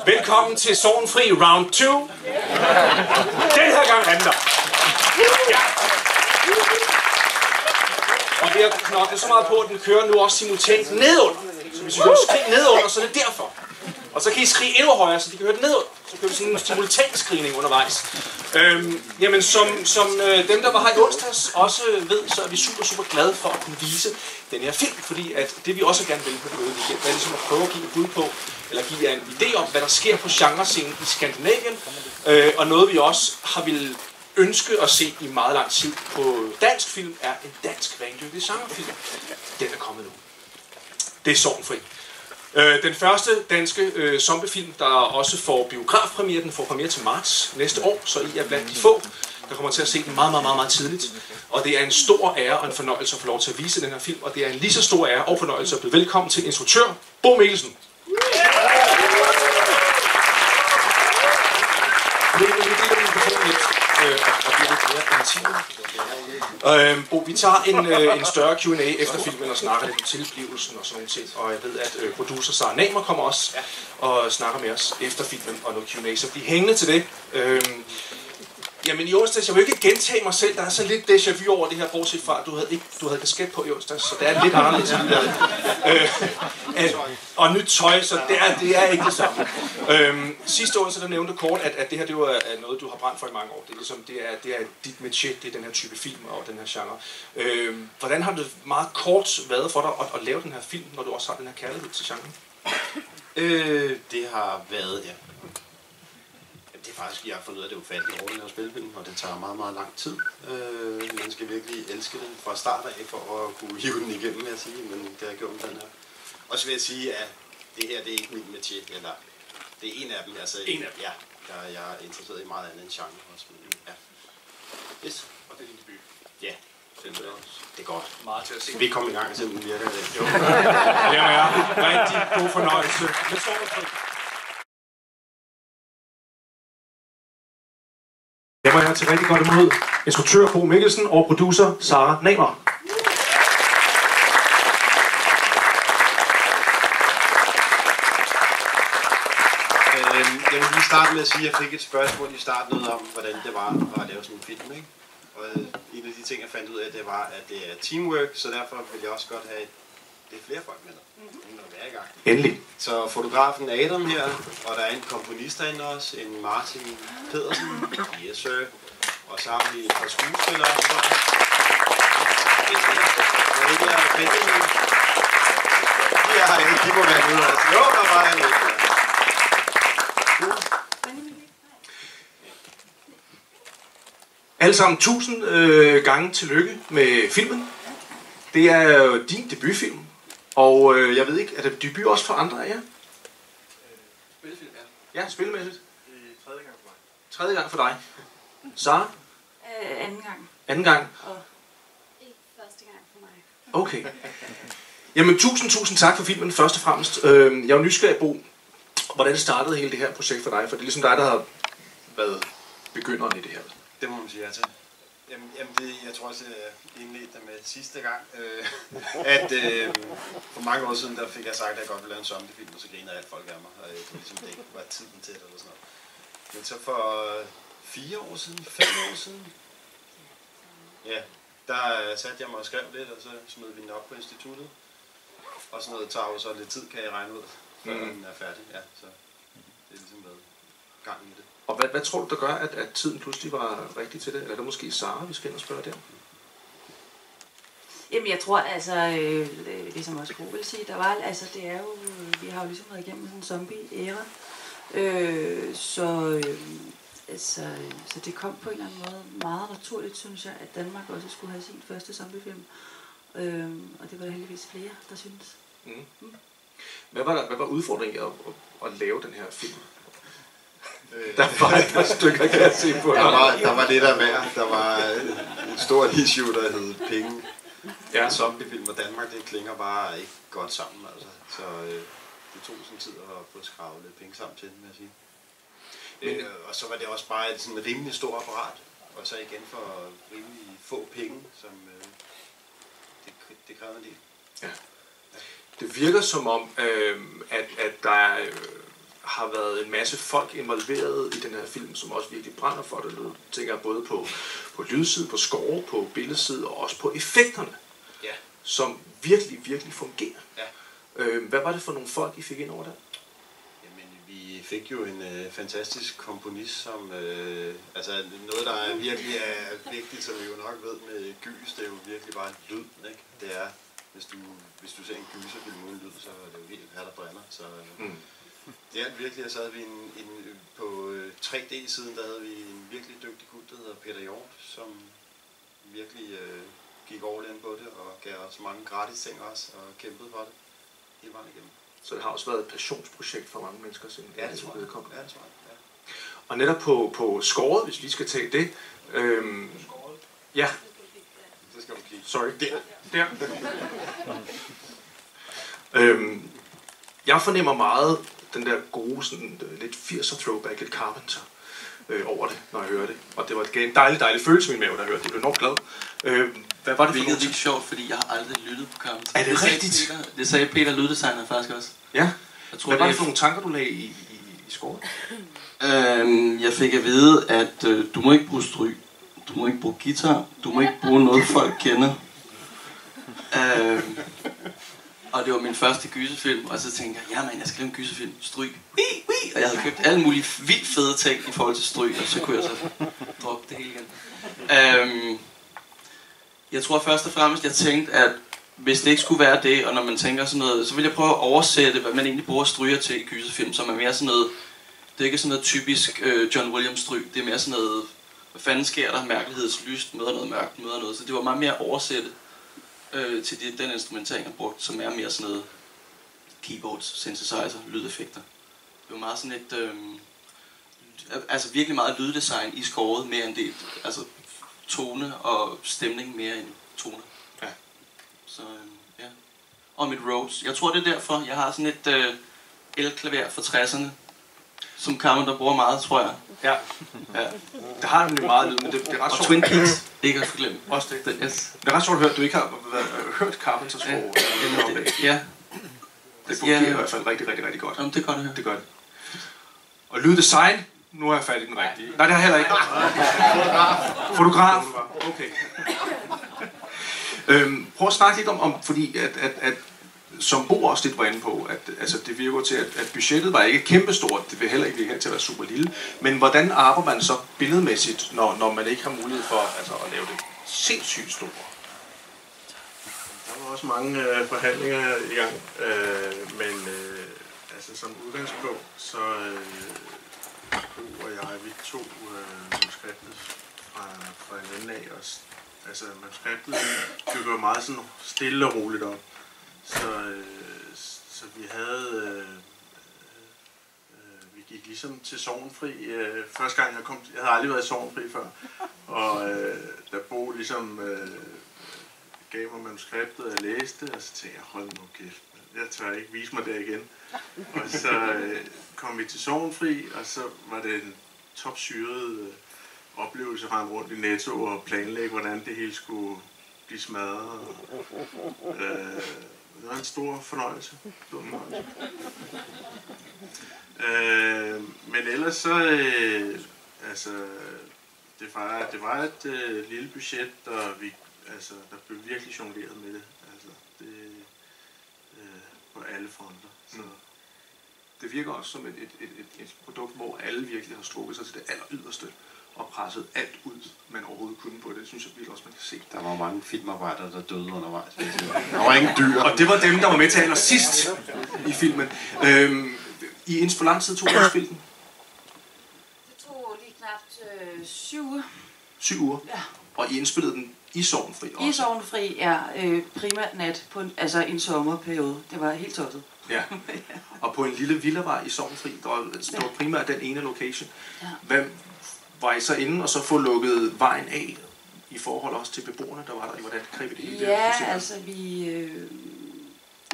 Velkommen til Sorgenfri Round 2. Den her gang handler. Ja. Og vi har knoklet så meget på, at den kører nu også simultant nedunder. Så hvis vi kan skrige nedunder, så er det derfor. Og så kan I skrige endnu højere, så de kan høre det nedunder. Så kører vi sådan en simultan skrigning undervejs. Jamen, som dem, der var her i onsdags, også ved, så er vi super glade for at kunne vise den her film. Fordi at det vi også gerne vil på Bløde Weekend, er ligesom at prøve at give et bud på, eller give jer en idé om, hvad der sker på genrescenen i Skandinavien. Og noget vi også har ville ønske at se i meget lang tid på dansk film, er en dansk rendyrket genrefilm. Den er kommet nu. Det er Sorgenfri. Den første danske zombiefilm, der også får biografpremiere, den får premiere til marts næste år, så I er blandt de få, der kommer til at se den meget tidligt. Og det er en stor ære og en fornøjelse at få lov til at vise den her film, og det er en lige så stor ære og fornøjelse at blive velkommen til instruktør Bo Mikkelsen. Bo, vi tager en større Q&A efter filmen og snakker lidt om tilblivelsen og sådan nogle ting. Og jeg ved, at producer Sara Namer kommer også og snakker med os efter filmen og noget Q&A. Så bliv hængende til det. Jamen i onsdags, jeg vil ikke gentage mig selv, der er så lidt déjà vu over det her, bortset fra, at du havde kasket på i onsdags, så det er lidt anderledes. Og nyt tøj, så det er ikke det samme. Sidste onsdag, der nævnte kort, at det her det var noget, du har brændt for i mange år. Det er, ligesom, det er dit métier, det er den her type film og den her genre. Hvordan har det meget kort været for dig at lave den her film, når du også har den her kærlighed til genren? Det har været, ja. Det er faktisk, jeg har fundet ud af, det er ufatteligt hårdt at lave spilfilm, og det tager meget lang tid. Man skal virkelig elske den fra start af, for at kunne hive den igennem, vil jeg sige, men det har gjort den her. Og så vil jeg sige, at det her, det er ikke min métier, eller det er en af dem, altså. En af dem? Ja, jeg er interesseret i meget andet end genre også, men ja. Yes. Og det er din debut? Ja, det er godt. Meget til at se. Vi kommer i gang, så den virker det. Jo. Jamen ja, rigtig god fornøjelse. Med Sorgenfri. Jeg må have til rigtig godt imod instruktør Bo Mikkelsen og producer Sara Namer. Jeg vil lige starte med at sige, at jeg fik et spørgsmål i starten om, hvordan det var at lave sådan en film, ikke? Og en af de ting, jeg fandt ud af, det var, at det er teamwork, så derfor vil jeg også godt have lidt flere folk med dig. Endelig. Så fotografen Adam her, og der er en komponist derinde også, en Martin Pedersen, yes sir, og så har vi et par skuespillere. De må være med, altså. Jo, der var jeg lidt. Alle sammen 1000 gange tillykke med filmen. Det er jo din debutfilm. Og jeg ved ikke, er det debut også for andre af jer? Spilfilm, ja. Ja, spilmæssigt. Tredje gang for mig. Tredje gang for dig. Sara? Anden gang. Anden gang? Og ikke første gang for mig. Okay. Jamen, tusind tak for filmen, først og fremmest. Jeg er jo nysgerrig, Bo. Hvordan startede hele det her projekt for dig? For det er ligesom dig, der har været begynderen i det her. Det må man sige, altså. Jamen det, jeg tror også, jeg indledte med sidste gang, at for mange år siden, der fik jeg sagt, at jeg godt ville lave en zombiefilm, og så grinede alt folk af mig, og det ligesom det ikke var tiden til det eller sådan noget. Men så for 4 år siden, 5 år siden, ja, der satte jeg mig og skrev lidt, og så smed vi den op på instituttet. Og sådan noget tager jo så lidt tid, kan jeg regne ud, før den er færdig, ja, så det er ligesom været gang i det. Og hvad tror du, der gør, at tiden pludselig var rigtig til det? Eller er det måske Sara, vi skal ind og spørge der? Jamen jeg tror altså, ligesom også Bo vil sige, der var, altså det er jo, vi har jo ligesom været igennem en zombie-æra. Så det kom på en eller anden måde meget naturligt, synes jeg, at Danmark også skulle have sin første zombiefilm. Og det var der heldigvis flere, der syntes. Hvad var udfordringen at lave den her film? Der var et par stykker, kan jeg se på. Der var lidt af hver. Der var et stort issue, der hed penge. Ja. Zombiefilm og Danmark, det klinger bare ikke godt sammen, altså. Så det tog sådan tid at få skravet lidt penge sammen til den, vil jeg sige. Og så var det også bare et sådan rimelig stort apparat. Og så igen for rimelig få penge, som det kræver en del. Ja. Det virker som om, at der har været en masse folk involveret i den her film, som også virkelig brænder for det. Nu tænker jeg både på lydside, på score, på billedside og også på effekterne, som virkelig fungerer. Hvad var det for nogle folk, I fik ind over der? Vi fik jo en fantastisk komponist, som altså noget, der virkelig er vigtigt, som vi jo nok ved med gys, det er jo virkelig bare lyd, ikke? Det er, hvis du ser en gyserfilm uden lyd, så er det jo helt her, der brænder. Så det er virkelig, så havde vi på 3D-siden, der havde vi en virkelig dygtig gut, der hedder Peter Hjort, som virkelig gik all in på det, og gav os mange gratis ting også, og kæmpede for det hele vejen igennem. Så det har også været et passionsprojekt for mange mennesker siden. Ja, det tror jeg. Ja. Og netop på scoret, hvis vi skal tage det. Ja. Så skal du kigge. Sorry. Der. Jeg fornemmer meget den der gode, sådan, lidt 80'er throwback, et Carpenter over det, når jeg hører det. Og det var en dejlig følelse i min mave, da jeg hørte det. Jeg blev enormt glad. Hvad var det for noget? Det er sjovt, fordi jeg har aldrig lyttet på Carpenter. Er det rigtigt? Det sagde Peter, lyddesigner, faktisk også. Ja. Hvad var det for nogle tanker, du lagde i scoret? Jeg fik at vide, at du må ikke bruge stryg, du må ikke bruge guitar, du må ikke bruge noget, folk kender. Og det var min første gyserfilm, og så tænkte jeg, jeg skal lave en gyserfilm, stryg. Og jeg havde købt alle mulige vildt fede ting i forhold til stryg, og så kunne jeg så droppe det hele igen. Jeg tror først og fremmest, jeg tænkte, at hvis det ikke skulle være det, og når man tænker sådan noget, så vil jeg prøve at oversætte, hvad man egentlig bruger stryger til i gyserfilm, som er mere sådan noget, det er ikke sådan noget typisk John Williams stryg, det er mere sådan noget, hvad fanden sker der, mærkelighedslyst, møder noget mørkt, møder noget, så det var meget mere oversætte til den instrumentering, jeg brugte, som er mere sådan noget keyboards, synthesizer, lydeffekter. Det var meget sådan et, altså virkelig meget lyddesign i scoret, mere end det, altså tone og stemning mere end tone. Ja. Så ja. Og mit Rhodes. Jeg tror det er derfor, jeg har sådan et elklaver fra 60'erne, som Carpenter bruger meget, tror jeg. Ja. Det har nemlig meget lyd, men det er ret sjovt. Og Twin Peaks, ikke at forglemme. Også det. Yes. Det er ret sjovt at høre, at du ikke har hørt Carpenters sprog. Ja. Det fungerer i hvert fald rigtig godt. Jamen, det gør det. Det gør det. Og lyddesign, nu har jeg fat i den rigtige. Nej, det har jeg heller ikke. Fotograf. Okay. Prøv at snakke lidt om fordi at som Bo også lidt var inde på, at altså, det virker til, at budgettet var ikke kæmpestort, det vil heller ikke virke til at være super lille, men hvordan arbejder man så billedmæssigt, når man ikke har mulighed for altså, at lave det sindssygt store? Der var også mange forhandlinger i gang, men altså, som udgangspunkt, så Bo og jeg, vi tog manuskriptet fra en anden af os. Altså manuskriptet bygger meget sådan stille og roligt op. Så vi havde, vi gik ligesom til Sorgenfri. Første gang jeg havde aldrig været i Sorgenfri før. Og da Bo ligesom gav mig manuskriptet, og jeg læste, og så tænkte jeg, hold nu kæft, jeg tør ikke vise mig der igen. Og så kom vi til Sorgenfri, og så var det en topsyret oplevelse at rende rundt i Netto og planlægge, hvordan det hele skulle blive smadret. Det var en stor fornøjelse. Men ellers så, altså, det var et lille budget, og der blev virkelig jongleret med det. Altså, det på alle fronter. Så. Det virker også som et produkt, hvor alle virkelig har strukket sig til det aller yderste og presset alt ud, man overhovedet kunne på det. Det synes jeg virkelig også, man kan se. Der var mange filmarbejdere, der døde undervejs. Der var ingen dyr. Og det var dem, der var med til allersidst i filmen. Hvor lang tid tog det at spille den? Det tog lige knap 7 uger. 7 uger? Ja. Og I indspillede den i Sorgenfri også? I Sorgenfri, ja. Primært nat på en sommerperiode. Det var helt tosset. Ja. Og på en lille villavej i Sorgenfri, der var primært den ene location. Ja. Hvad var I så inde og så få lukket vejen af i forhold også til beboerne, der var der? Hvordan greb I det hele? Ja, altså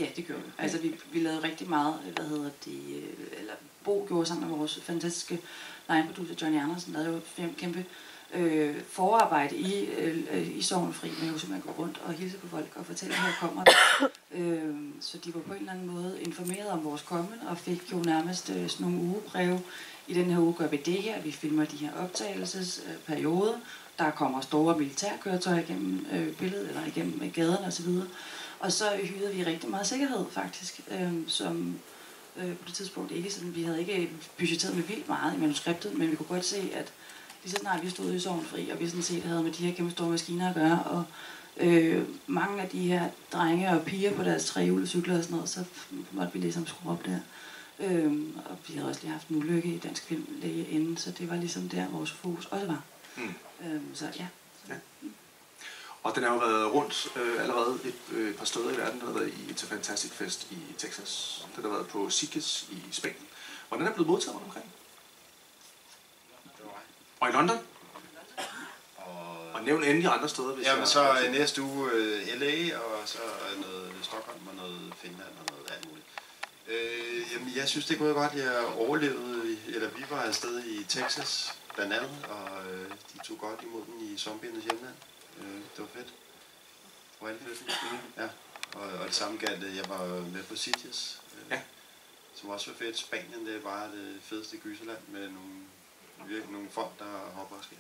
ja, det gjorde vi. Altså vi lavede rigtig meget, eller Bo gjorde sammen med vores fantastiske line-producer Johnny Andersen, lavede jo et kæmpe forarbejde i Sorgenfri, med jo simpelthen gå rundt og hilse på folk og fortælle, at her kommer Så de var på en eller anden måde informeret om vores komme, og fik jo nærmest sådan nogle ugebreve. I den her uge gør vi det her, vi filmer de her optagelsesperioder. Der kommer store militærkøretøjer igennem billedet, eller igennem gaderne osv. Og så hyrede vi rigtig meget sikkerhed faktisk, som på det tidspunkt ikke sådan, vi havde ikke budgetteret med vildt meget i manuskriptet, men vi kunne godt se, at lige så snart vi stod i Sorgenfri, og vi sådan set havde med de her kæmpe store maskiner at gøre, og mange af de her drenge og piger på deres trehjulede og sådan noget, så måtte vi ligesom skrue op der. Og vi havde også lige haft en ulykke i Dansk Filmlæge inden, så det var ligesom der, vores fokus også var. Så ja. Og den har jo været rundt allerede et par steder i verden. Den har været i til Fantastic Fest i Texas. Den har været på Sitges i Spanien. Hvordan er den blevet modtaget rundt omkring? Og i London? Og nævn endelig andre steder, hvis men så næste uge LA, og så noget Stockholm og noget Finland og noget alt muligt. Jamen, jeg synes, det er gået godt. Jeg overlevede, eller vi var afsted i Texas blandt andet, og de tog godt imod den i zombiernes hjemland. Det var fedt. Var det fedt? Ja. Og det samme galt, jeg var med på Sitges, som også var fedt. Spanien, det var det fedeste gyserland med nogle folk, der hopper og sker.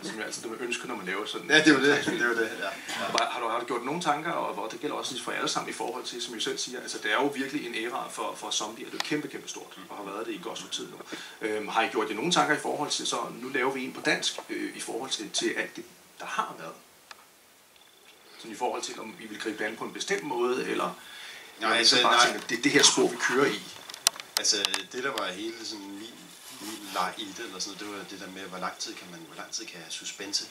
Som er altså det, man ønsker, når man laver sådan. Ja, det var det. Det var det, ja. Har du gjort nogle tanker, og det gælder også for alle sammen i forhold til, som I selv siger, altså det er jo virkelig en æra for zombier, det er kæmpe stort, og har været det i godt stykke tid nu. Har I gjort jer nogle tanker i forhold til, så nu laver vi en på dansk, i forhold til alt det, der har været? Sådan i forhold til, om vi vil gribe an på en bestemt måde, eller tænker, det er det her spor, vi kører i? Altså, det der var hele sådan min leg i det, eller sådan, det var det der med, hvor lang tid kan have suspense.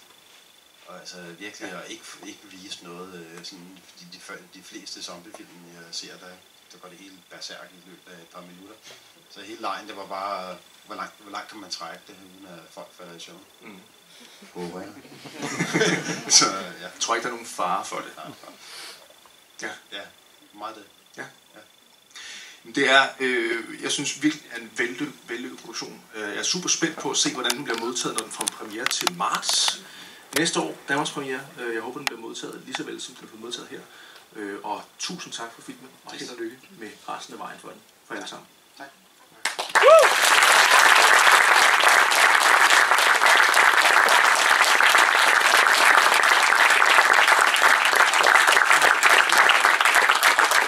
Og altså virkelig at ikke vise noget, sådan, de fleste zombiefilm, jeg ser, der går det hele berserk i løbet af et par minutter. Så hele lejen, det var bare, hvor langt kan man trække det, uden at folk falder i søvn. Håber jeg. Så ja. Jeg tror ikke, der er nogen fare for det. Ja, meget det. Det er, jeg synes virkelig, en vellykket produktion. Jeg er super spændt på at se, hvordan den bliver modtaget, når den får premiere til marts næste år. Danmarks premiere. Jeg håber, den bliver modtaget lige så vel, som den bliver modtaget her. Og tusind tak for filmen, og held og lykke med resten af vejen for den. For alle sammen. Tak.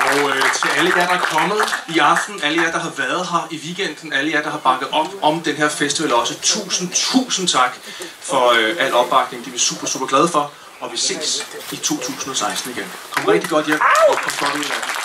Og til alle jer, der er kommet i aften, alle jer, der har været her i weekenden, alle jer, der har bakket op om den her festival også, tusind tak for al opbakning. Det er vi super glade for, og vi ses i 2016 igen. Kom rigtig godt hjem, og kom godt ud af det.